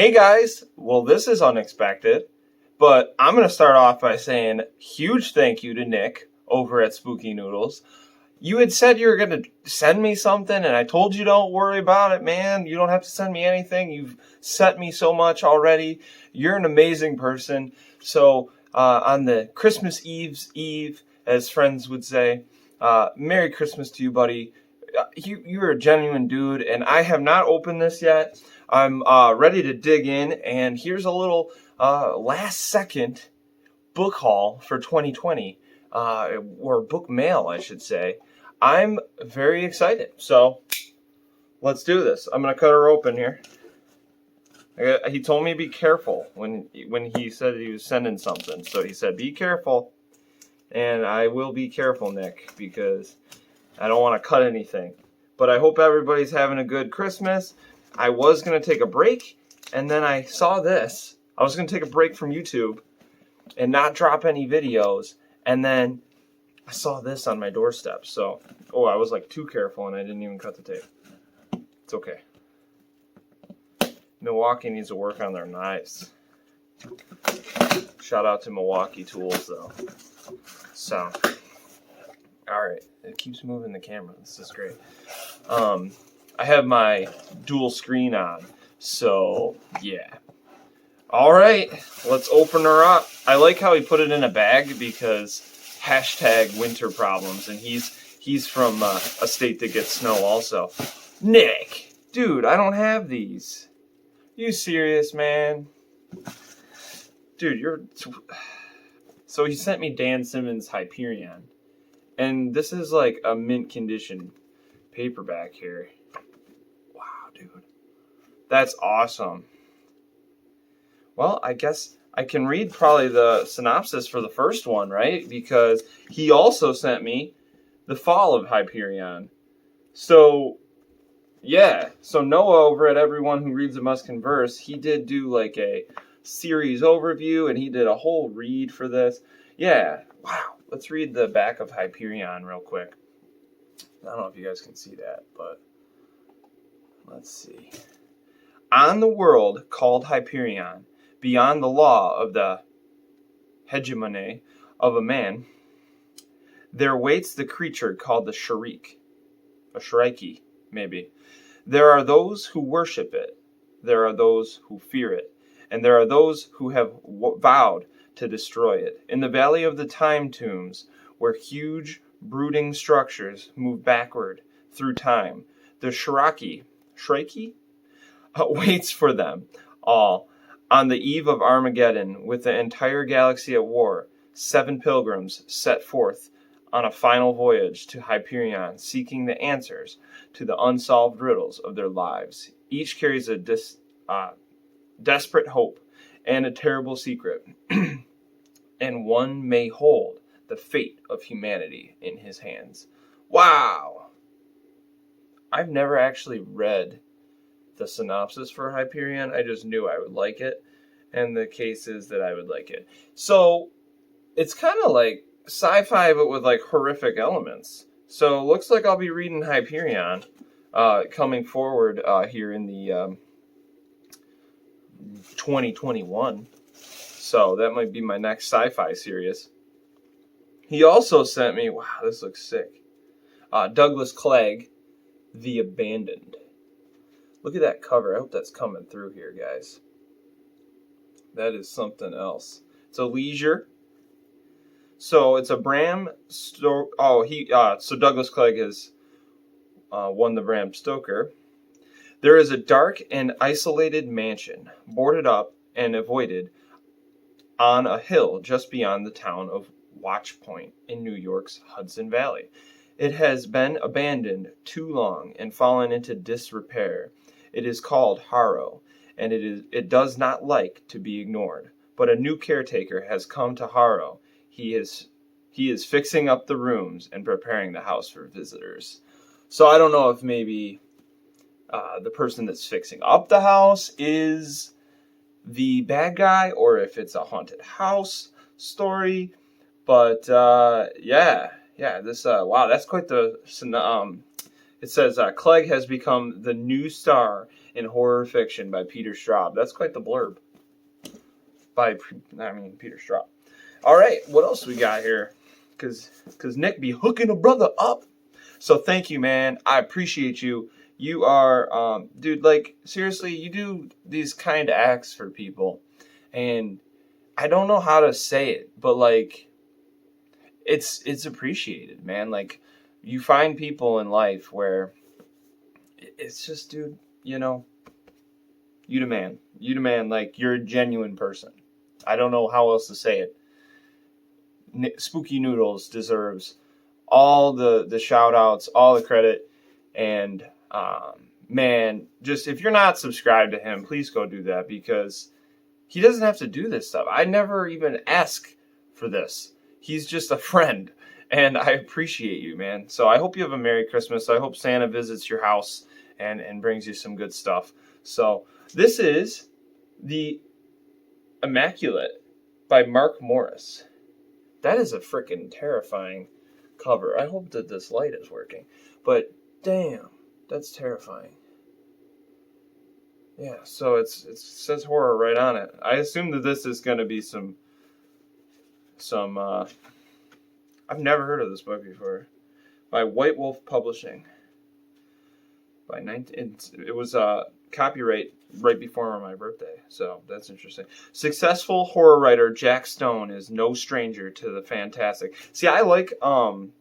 Hey guys, well this is unexpected, but I'm going to start off by saying huge thank you to Nick over at Spooky Noodles. You had said you were going to send me something, and I told you don't worry about it, man. You don't have to send me anything. You've sent me so much already. You're an amazing person. So on the Christmas Eve, as friends would say, Merry Christmas to you, buddy. You're a genuine dude, and I have not opened this yet. I'm ready to dig in, and here's a little last-second book haul for 2020, or book mail, I should say. I'm very excited, so let's do this. I'm going to cut her open here. He told me to be careful when he said he was sending something, so he said, be careful, and I will be careful, Nick, because I don't want to cut anything. But I hope everybody's having a good Christmas. I was going to take a break, and then I saw this. I was going to take a break from YouTube and not drop any videos, and then I saw this on my doorstep. So, I was like too careful, and I didn't even cut the tape. It's okay. Milwaukee needs to work on their knives. Shout out to Milwaukee Tools, though. So, alright. It keeps moving the camera. This is great. I have my dual screen on, so yeah. All right, let's open her up. I like how he put it in a bag because #winter problems, and he's from a state that gets snow also. Nick, dude, I don't have these. You serious, man? Dude, So he sent me Dan Simmons' Hyperion, and this is like a mint condition paperback here. Dude, that's awesome. Well, I guess I can read probably the synopsis for the first one, right? Because he also sent me the Fall of Hyperion. So, yeah. So Noah over at Everyone Who Reads It Must Converse, he did do like a series overview, and he did a whole read for this. Yeah. Wow. Let's read the back of Hyperion real quick. I don't know if you guys can see that, but let's see. On the world called Hyperion, beyond the law of the hegemony of a man, there waits the creature called the Shrike. A Shrike, maybe. There are those who worship it. There are those who fear it. And there are those who have vowed to destroy it. In the valley of the time tombs, where huge, brooding structures move backward through time, the Shrike waits for them all. On the eve of Armageddon, with the entire galaxy at war, 7 pilgrims set forth on a final voyage to Hyperion, seeking the answers to the unsolved riddles of their lives. Each carries a desperate hope and a terrible secret, and one may hold the fate of humanity in his hands. Wow! I've never actually read the synopsis for Hyperion. I just knew I would like it, and the case is that I would like it. So, it's kind of like sci-fi, but with like horrific elements. So, it looks like I'll be reading Hyperion coming forward here in the 2021. So, that might be my next sci-fi series. He also sent me, wow, this looks sick, Douglas Clegg, The Abandoned. Look at that cover. I hope that's coming through here, guys. That is something else. It's a leisure. So it's a Bram Stoker. So Douglas Clegg has won the Bram Stoker. There is a dark and isolated mansion, boarded up and avoided, on a hill just beyond the town of Watch Point in New York's Hudson Valley. It has been abandoned too long and fallen into disrepair. It is called Harrow, and it does not like to be ignored. But a new caretaker has come to Harrow. He is fixing up the rooms and preparing the house for visitors. So I don't know if maybe the person that's fixing up the house is the bad guy, or if it's a haunted house story. But this wow, that's quite the. It says Clegg has become the new star in horror fiction by Peter Straub. That's quite the blurb. Peter Straub. All right, what else we got here? Because Nick be hooking a brother up. So thank you, man. I appreciate you. You are, dude, like, seriously, you do these kind acts for people. And I don't know how to say it, but, like, it's appreciated, man. Like, you find people in life where it's just, dude, you know, you the man. You the man, like, you're a genuine person. I don't know how else to say it. Spooky Noodles deserves all the shout outs, all the credit, and man, just if you're not subscribed to him, please go do that, because he doesn't have to do this stuff. I never even ask for this. He's just a friend, and I appreciate you, man. So I hope you have a Merry Christmas. I hope Santa visits your house and brings you some good stuff. So this is the Immaculate by Mark Morris. That is a freaking terrifying cover. I hope that this light is working. But damn, that's terrifying. Yeah, so it says horror right on it. I assume that this is going to be some I've never heard of this book before. By White Wolf Publishing. It was copyright right before my birthday, so that's interesting. Successful horror writer Jack Stone is no stranger to the fantastic. See, I like horror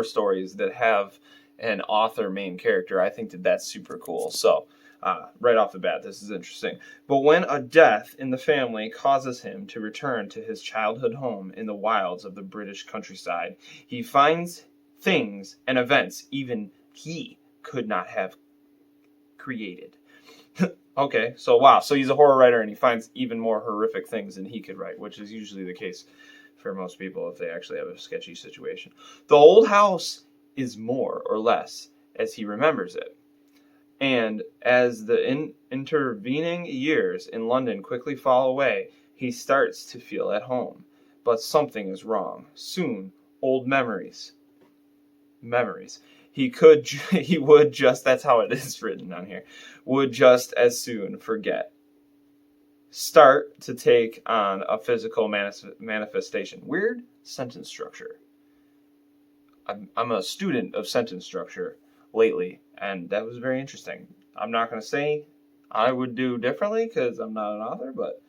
stories that have an author main character. I think that that's super cool. So right off the bat, this is interesting. But when a death in the family causes him to return to his childhood home in the wilds of the British countryside, he finds things and events even he could not have created. Okay, so wow. So he's a horror writer and he finds even more horrific things than he could write, which is usually the case for most people if they actually have a sketchy situation. The old house is more or less as he remembers it. And as the intervening years in London quickly fall away, he starts to feel at home. But something is wrong. Soon, old memories. He would just, that's how it is written on here, would just as soon forget. Start to take on a physical manifestation. Weird sentence structure. I'm a student of sentence structure lately, and that was very interesting. I'm not going to say I would do differently because I'm not an author, but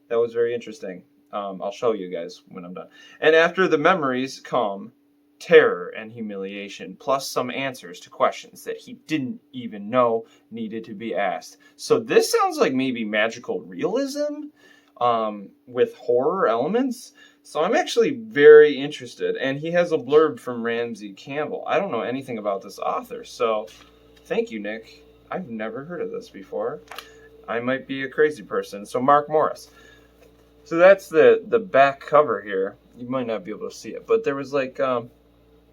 that was very interesting. I'll show you guys when I'm done. And after the memories come terror and humiliation, plus some answers to questions that he didn't even know needed to be asked. So this sounds like maybe magical realism with horror elements. So I'm actually very interested. And he has a blurb from Ramsey Campbell. I don't know anything about this author, so thank you, Nick. I've never heard of this before. I might be a crazy person. So Mark Morris. So that's the back cover here. You might not be able to see it, but there was like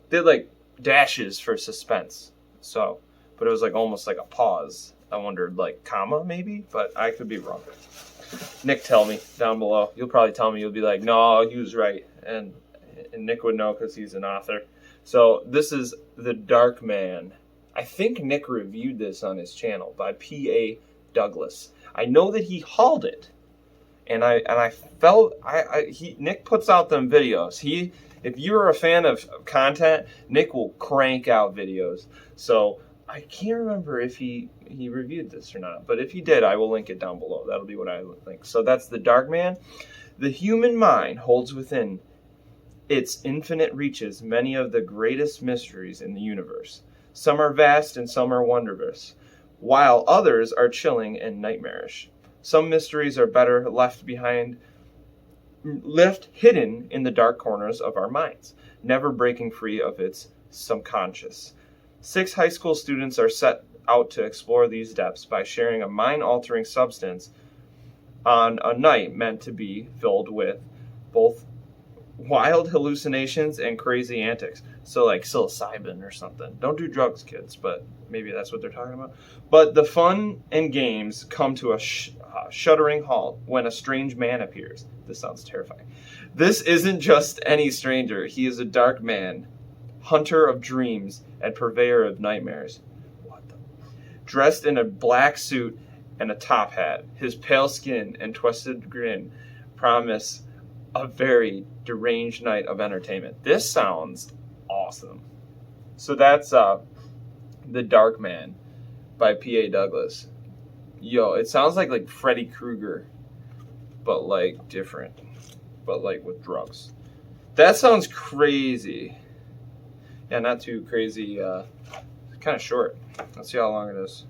they had like dashes for suspense. So, but it was like almost like a pause. I wondered like comma maybe, but I could be wrong. Nick, tell me down below. You'll probably tell me. You'll be like, no, he was right, and Nick would know because he's an author. So this is The Dark Man. I think Nick reviewed this on his channel by P.A. Douglas. I know that he hauled it, and I felt Nick puts out them videos. If you're a fan of content, Nick will crank out videos. So I can't remember if he reviewed this or not, but if he did, I will link it down below. That'll be what I would link. So that's The Dark Man. The human mind holds within its infinite reaches many of the greatest mysteries in the universe. Some are vast and some are wondrous, while others are chilling and nightmarish. Some mysteries are better left hidden in the dark corners of our minds, never breaking free of its subconscious. 6 high school students are set out to explore these depths by sharing a mind-altering substance on a night meant to be filled with both wild hallucinations and crazy antics. So like psilocybin or something. Don't do drugs, kids, but maybe that's what they're talking about. But the fun and games come to a shuddering halt when a strange man appears. This sounds terrifying. This isn't just any stranger. He is a dark man, hunter of dreams and purveyor of nightmares. What the? dressed in a black suit and a top hat. His pale skin and twisted grin promise a very deranged night of entertainment. This sounds awesome. So that's The Dark Man by P.A. Douglas. Yo, it sounds like Freddy Krueger, but like different, but like with drugs. That sounds crazy. Yeah, not too crazy. Kind of short. Let's see how long it is.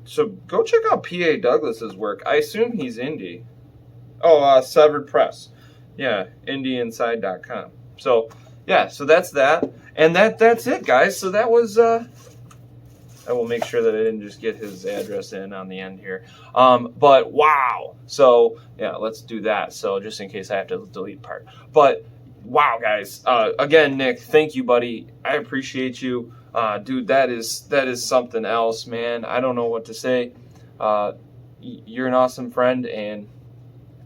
So go check out P.A. Douglas's work. I assume he's indie. Oh, Severed Press. Yeah, indieinside.com. So yeah, so that's that, and that's it, guys. So that was. I will make sure that I didn't just get his address in on the end here. But wow. So yeah, let's do that. So just in case I have to delete part. But wow, guys. Again, Nick, thank you, buddy. I appreciate you. Dude, that is something else, man. I don't know what to say. You're an awesome friend, and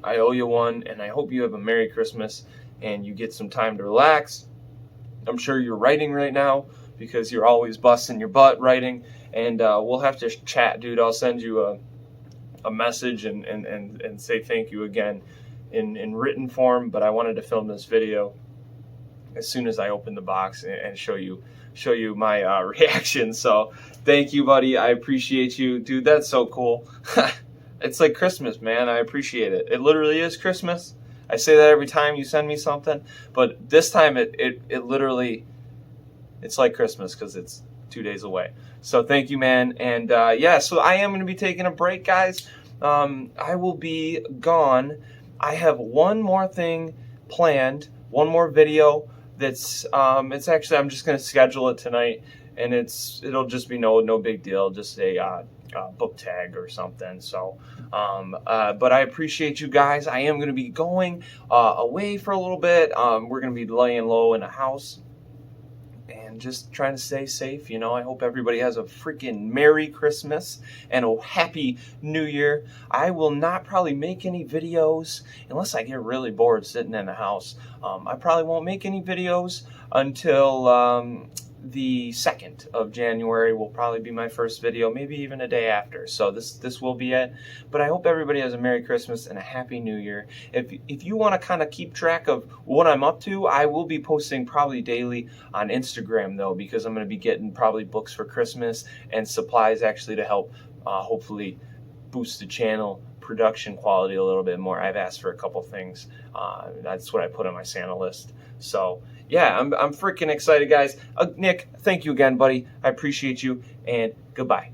I owe you one, and I hope you have a Merry Christmas and you get some time to relax. I'm sure you're writing right now because you're always busting your butt writing, and we'll have to chat, dude. I'll send you a message and say thank you again in written form, but I wanted to film this video as soon as I open the box and show you my reaction. So thank you, buddy. I appreciate you, dude. That's so cool. It's like Christmas, man. I appreciate it. It literally is Christmas. I say that every time you send me something, but this time it literally, it's like Christmas because it's 2 days away. So thank you, man. And yeah, so I am going to be taking a break, guys. I will be gone. I have one more thing planned, one more video that's it's actually, I'm just going to schedule it tonight, and it'll just be no big deal, just a book tag or something. So but I appreciate you guys. I am going to be going away for a little bit. We're going to be laying low in a house and just trying to stay safe. You know, I hope everybody has a freaking Merry Christmas and a Happy New Year. I will not probably make any videos unless I get really bored sitting in the house. I probably won't make any videos until the 2nd of January will probably be my first video, maybe even a day after. So this will be it. But I hope everybody has a Merry Christmas and a Happy New Year. If you want to kind of keep track of what I'm up to, I will be posting probably daily on Instagram, though, because I'm going to be getting probably books for Christmas and supplies actually to help hopefully boost the channel production quality a little bit more. I've asked for a couple things. That's what I put on my Santa list. So yeah, I'm freaking excited, guys. Nick, thank you again, buddy. I appreciate you, and goodbye.